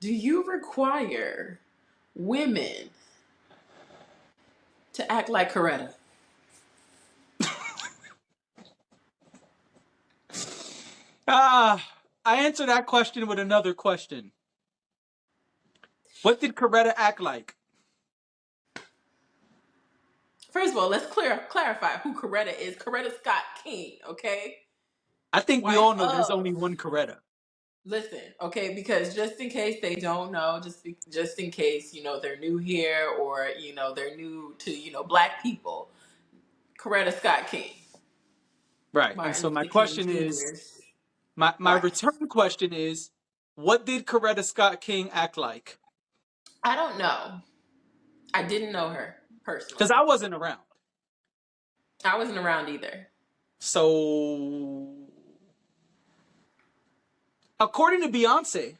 Do you require women to act like Coretta? I answer that question with another question. What did Coretta act like? First of all, let's clarify who Coretta is. Coretta Scott King, okay? I think we Wife all know there's of. only one Coretta. Listen, okay, because just in case they don't know, just in case they're new here or they're new to Black people, Coretta Scott King, Right. And Martin so my Luther King question is, Jr.'s my wife. return question is, what did Coretta Scott King act like? I don't know. I didn't know her Because personally. I wasn't around. I wasn't around either. So, according to Beyonce,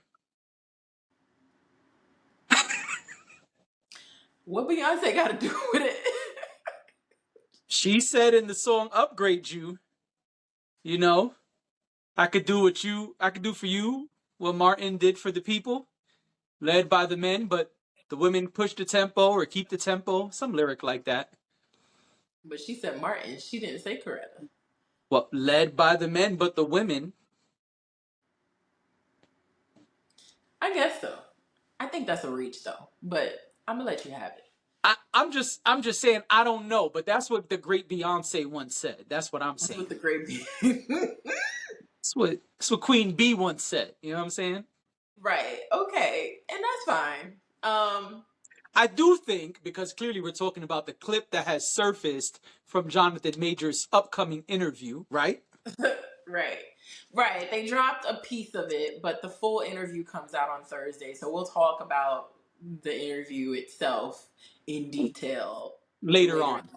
What Beyonce got to do with it? she said in the song Upgrade You, you know, I could do for you what Martin did for the people, led by the men, but the women push the tempo or keep the tempo, some lyric like that. But she said Martin. She didn't say Coretta. Well, led by the men, but the women. I guess so. I think that's a reach though, but I'm gonna let you have it. I'm just saying I don't know, but that's what the great Beyonce once said. That's what I'm That's saying. what the great That's what Queen Bee once said. You know what I'm saying? Right. Okay. And that's fine. I do think, because clearly we're talking about the clip that has surfaced from Jonathan Major's upcoming interview, right? Right. Right. They dropped a piece of it, but the full interview comes out on Thursday. So we'll talk about the interview itself in detail Later later. on.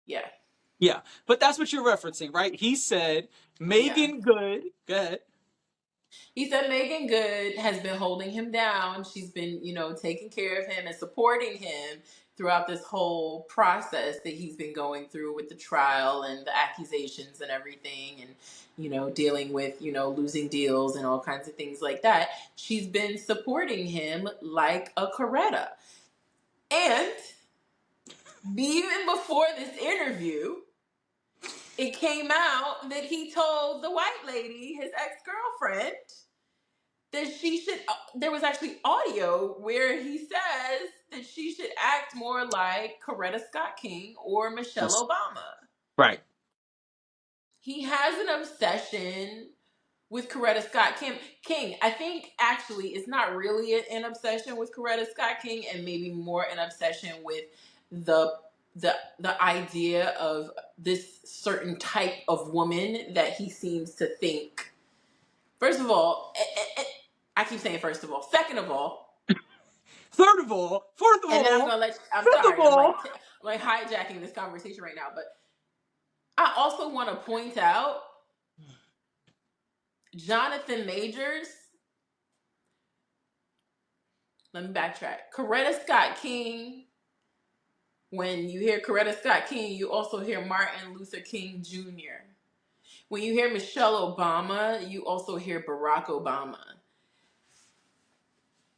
Yeah. Yeah. But that's what you're referencing, right? He said, Yeah. Megan Good, go ahead. He said Megan Good has been holding him down. She's been, taking care of him and supporting him throughout this whole process that he's been going through with the trial and the accusations and everything and, dealing with, losing deals and all kinds of things like that. She's been supporting him like a Coretta. And even before this interview, it came out that he told the white lady, his ex-girlfriend, that she should, there was actually audio where he says that she should act more like Coretta Scott King or Michelle Yes. Obama. Right. He has an obsession with Coretta Scott King. I think actually it's not really an obsession with Coretta Scott King, and maybe more an obsession with the the idea of this certain type of woman that he seems to think. First of all, I keep saying first of all. Second of all, Third of all, fourth of and then I'm all, gonna let you, I'm fifth of sorry, all. I'm like hijacking this conversation right now, but I also want to point out Jonathan Majors. Let me backtrack. Coretta Scott King. When you hear Coretta Scott King, you also hear Martin Luther King Jr. When you hear Michelle Obama, you also hear Barack Obama.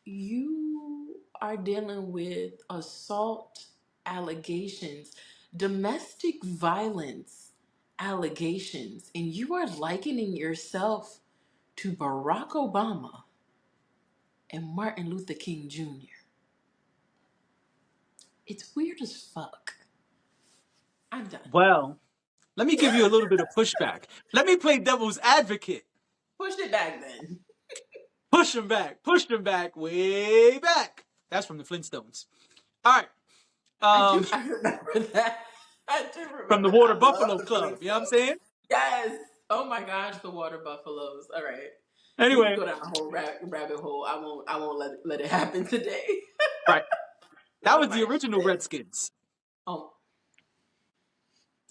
You are dealing with assault allegations, domestic violence allegations, and you are likening yourself to Barack Obama and Martin Luther King Jr. It's weird as fuck. I'm done. Well, let me give you a little bit of pushback. Let me play devil's advocate. Push it back then. Push them back, way back. That's from the Flintstones. All right. I remember that. I do From the remember that. Water I love Buffalo the Club. You know what I'm Flintstones. saying? Yes. Oh my gosh, the water buffaloes. All right. We can Anyway, go down a whole rabbit hole. I won't let it happen today. right. That Oh was the my original shit. Redskins. Oh.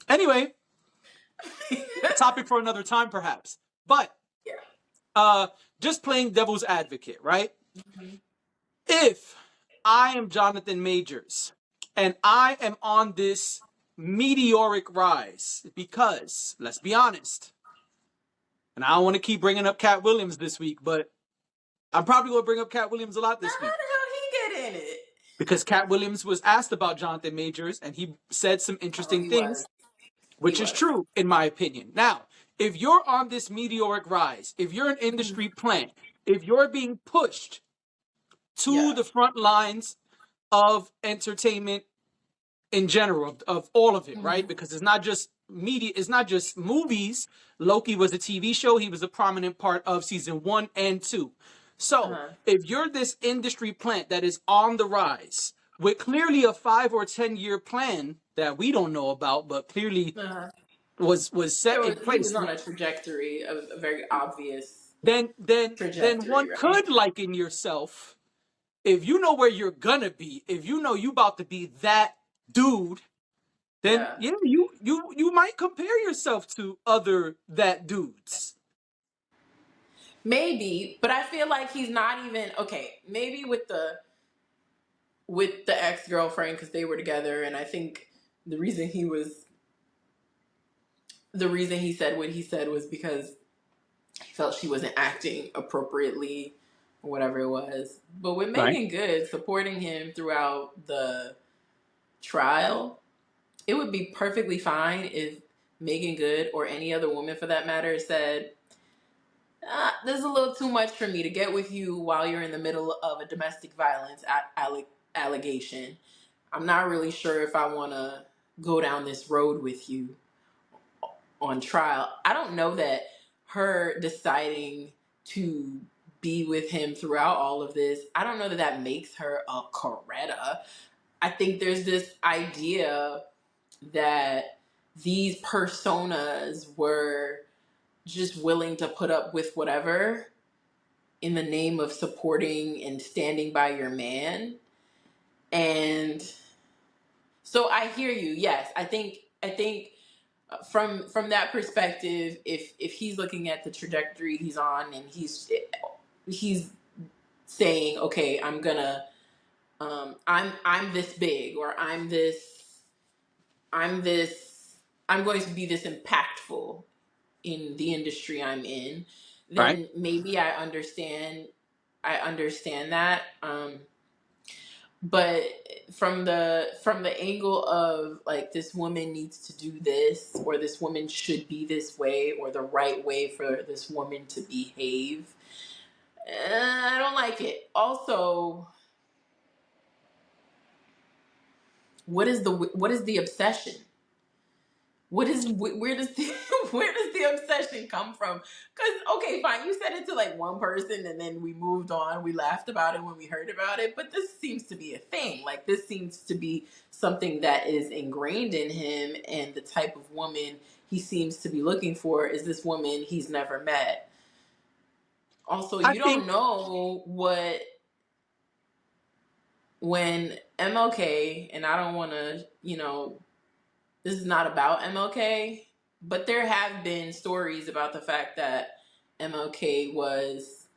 Anyway, a topic for another time, perhaps. But Yeah. just playing devil's advocate, right? Mm-hmm. If I am Jonathan Majors and I am on this meteoric rise, because let's be honest, and I don't want to keep bringing up Cat Williams this week, but I'm probably going to bring up Cat Williams a lot Now, this how week the hell he get in it? because Cat Williams was asked about Jonathan Majors and he said some Oh, interesting he things, was. He which is was. true in my opinion. Now, if you're on this meteoric rise, if you're an industry plant, if you're being pushed to Yeah. the front lines of entertainment in general, of all of it, right? Because it's not just media, it's not just movies. Loki was a TV show. He was a prominent part of season 1 and 2. So Uh-huh. if you're this industry plant that is on the rise with clearly a 5 or 10 year plan that we don't know about, but clearly Uh-huh. was set in He was place, on a trajectory, a very obvious then trajectory, one right? could liken yourself, if you know where you're gonna be, if you know you about to be that dude, then Yeah. yeah, you might compare yourself to other that dudes. Maybe, but I feel like he's not even okay. Maybe with the ex girlfriend because they were together, and I think the reason he was the reason he said what he said was because he felt she wasn't acting appropriately or whatever it was. But with Right. Megan Good supporting him throughout the trial, it would be perfectly fine if Megan Good or any other woman for that matter said, this is a little too much for me to get with you while you're in the middle of a domestic violence allegation. I'm not really sure if I want to go down this road with you on trial. I don't know that her deciding to be with him throughout all of this, I don't know that that makes her a Coretta. I think there's this idea that these personas were just willing to put up with whatever in the name of supporting and standing by your man. And so I hear you. Yes, I think from that perspective, if he's looking at the trajectory he's on and he's saying, okay, I'm this big, or I'm this I'm going to be this impactful in the industry I'm in, Right. then maybe I understand that. But from the angle of like, this woman needs to do this, or this woman should be this way, or the right way for this woman to behave, I don't like it. Also, what is the obsession? Where does the where does the obsession come from? Because, okay, fine, you said it to like one person and then we moved on. We laughed about it when we heard about it, but this seems to be a thing. Like, this seems to be something that is ingrained in him, and the type of woman he seems to be looking for is this woman he's never met. Also, I you don't think know what when MLK, and I don't want to, this is not about MLK, but there have been stories about the fact that MLK was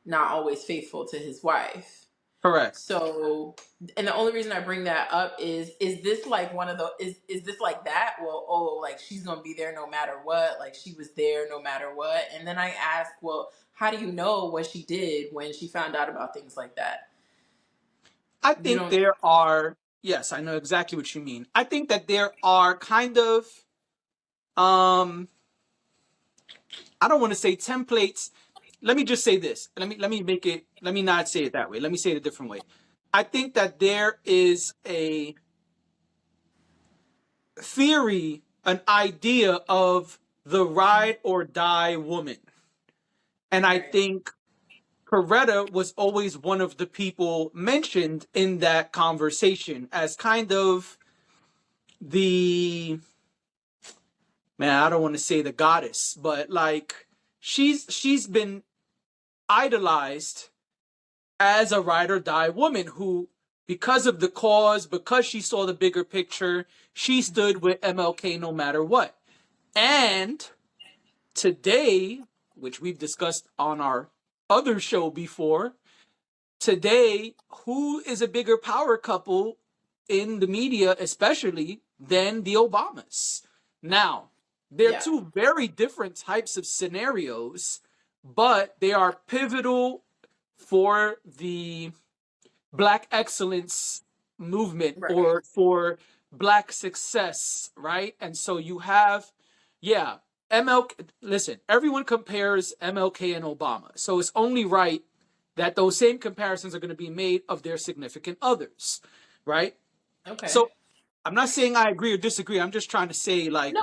not always faithful to his wife. correct. So, and the only reason I bring that up is this like one of the is this like that? Well, oh, like, she's gonna be there no matter what. Like, she was there no matter what. And then I ask, well, how do you know what she did when she found out about things like that? I You think don't. there are, yes, I know exactly what you mean. I think that there are kind of um I don't want to say templates. Let me just say this. Let me not say it that way. Let me say it a different way. I think that there is a theory, an idea of the ride or die woman. And I Right. think Coretta was always one of the people mentioned in that conversation as kind of the, man, I don't want to say the goddess, but like she's been idolized as a ride or die woman who, because of the cause, because she saw the bigger picture, she stood with MLK no matter what. And today, which we've discussed on our other show before, today, who is a bigger power couple in the media, especially, than the Obamas? Now, they're Yeah. two very different types of scenarios, but they are pivotal for the Black excellence movement Right. or for Black success, right? And so you have, yeah, MLK. Listen, everyone compares MLK and Obama. So it's only right that those same comparisons are going to be made of their significant others, right? Okay. So I'm not saying I agree or disagree. I'm just trying to say like No,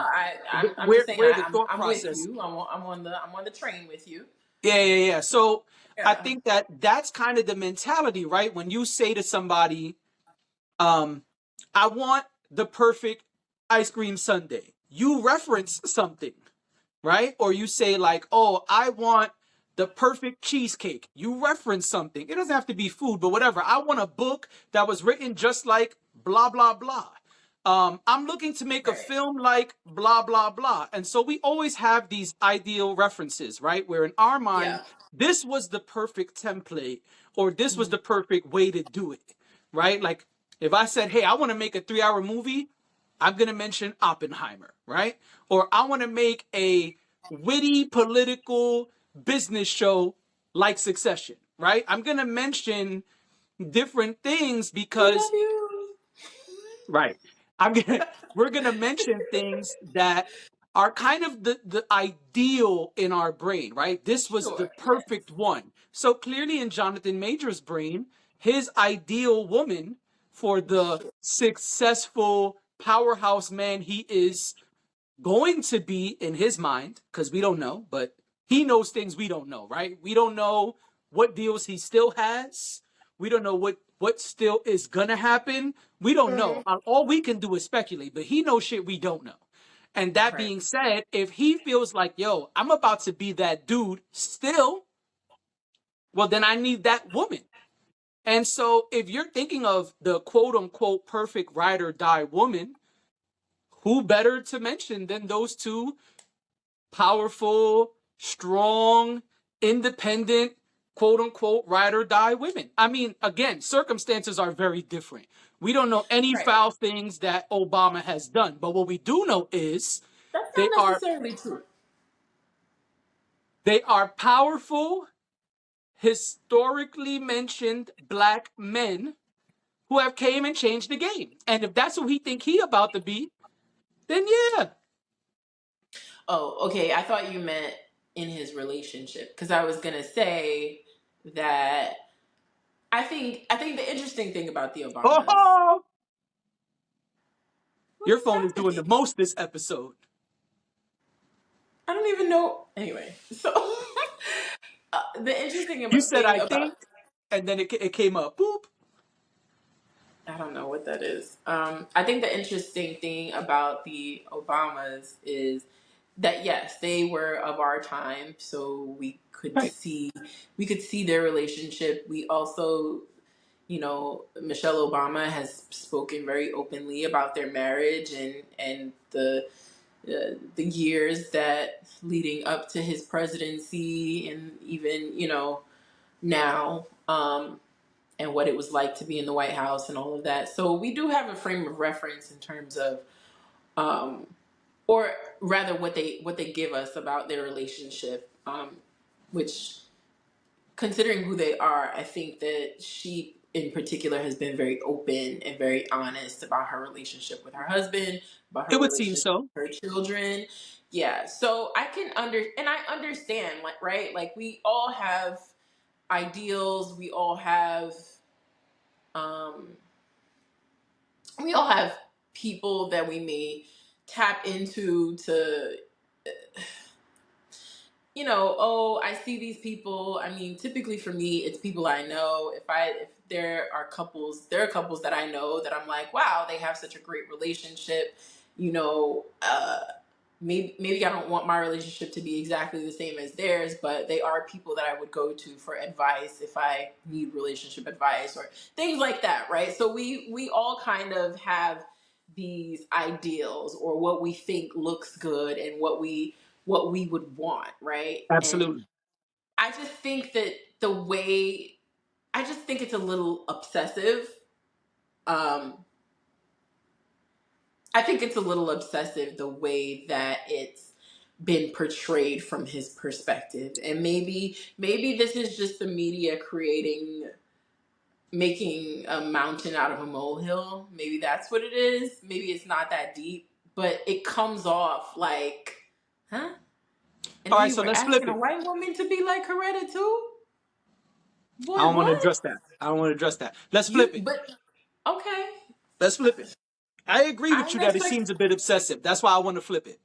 I'm just saying where the thought I'm with process. you. I'm on the train with you. Yeah, yeah, yeah. So I Yeah. think that that's kind of the mentality, right? When you say to somebody, um, I want the perfect ice cream sundae, you reference something, right? Or you say like, "Oh, I want the perfect cheesecake." You reference something. It doesn't have to be food, but whatever. I want a book that was written just like blah blah blah. I'm looking to make a Right. film like blah blah blah, and so we always have these ideal references, right? Where in our mind, Yeah. this was the perfect template, or this was Mhm. the perfect way to do it, right? Like if I said, "Hey, I want to make a 3 hour movie," I'm going to mention Oppenheimer, right? Or I want to make a witty political business show like Succession, right? I'm going to mention different things We love because, you. right, we're going to mention things that are kind of the ideal in our brain, right? This was the Sure. Yes. perfect one. So clearly in Jonathan Major's brain, his ideal woman for the Sure. successful powerhouse man he is going to be in his mind, because we don't know, but he knows things we don't know, right? We don't know what deals he still has. We don't know what still is gonna happen. We don't know. Mhm. All we can do is speculate, but he knows shit we don't know. And that Right. being said, if he feels like, yo, I'm about to be that dude still, well, then I need that woman. And so if you're thinking of the quote unquote perfect ride or die woman, who better to mention than those two powerful, strong, independent, quote unquote, ride or die women? I mean, again, circumstances are very different. We don't know any Right. foul things that Obama has done, but what we do know is That's they not are necessarily true. they are powerful, historically mentioned black men who have came and changed the game. And if that's who he think he about to be, then yeah. Oh, okay. I thought you meant in his relationship because I was gonna say that I think the interesting thing about the Obamas. Oh, What your is phone is doing the happening? most this episode. I don't even know. Anyway, so the interesting You said thing I about think, and then it came up. Boop. I don't know what that is. I think the interesting thing about the Obamas is that yes, they were of our time, so Right. we could see their relationship. We also, you know, Michelle Obama has spoken very openly about their marriage and the years that leading up to his presidency and even you know now. And what it was like to be in the White House and all of that. So we do have a frame of reference in terms of, um, or rather, what they give us about their relationship. Which, considering who they are, I think that she in particular has been very open and very honest about her relationship with her husband, about It her would seem relationship so. with her children. Yeah, so I understand, like, right, like we all have ideals, um we all have people that we may tap into to, you know, oh, I see these people. I mean, typically for me it's people I know. If there are couples that I know that I'm like, wow, they have such a great relationship, you know. Maybe I don't want my relationship to be exactly the same as theirs, but they are people that I would go to for advice if I need relationship advice or things like that, right? So we all kind of have these ideals or what we think looks good and what we would want, right? And Absolutely. I just think that the way I just think it's a little obsessive. Um I think it's a little obsessive the way that it's been portrayed from his perspective. And maybe this is just the media creating, making a mountain out of a molehill. Maybe that's what it is. Maybe it's not that deep, but it comes off like, huh? And All then right, you so were let's flip asking a it. white woman to be like Coretta too? I Boy, don't want to what? address that. I don't want to address that. Let's You flip it. but okay. Let's flip it. I agree I with you that it respect seems a bit obsessive. That's why I want to flip it.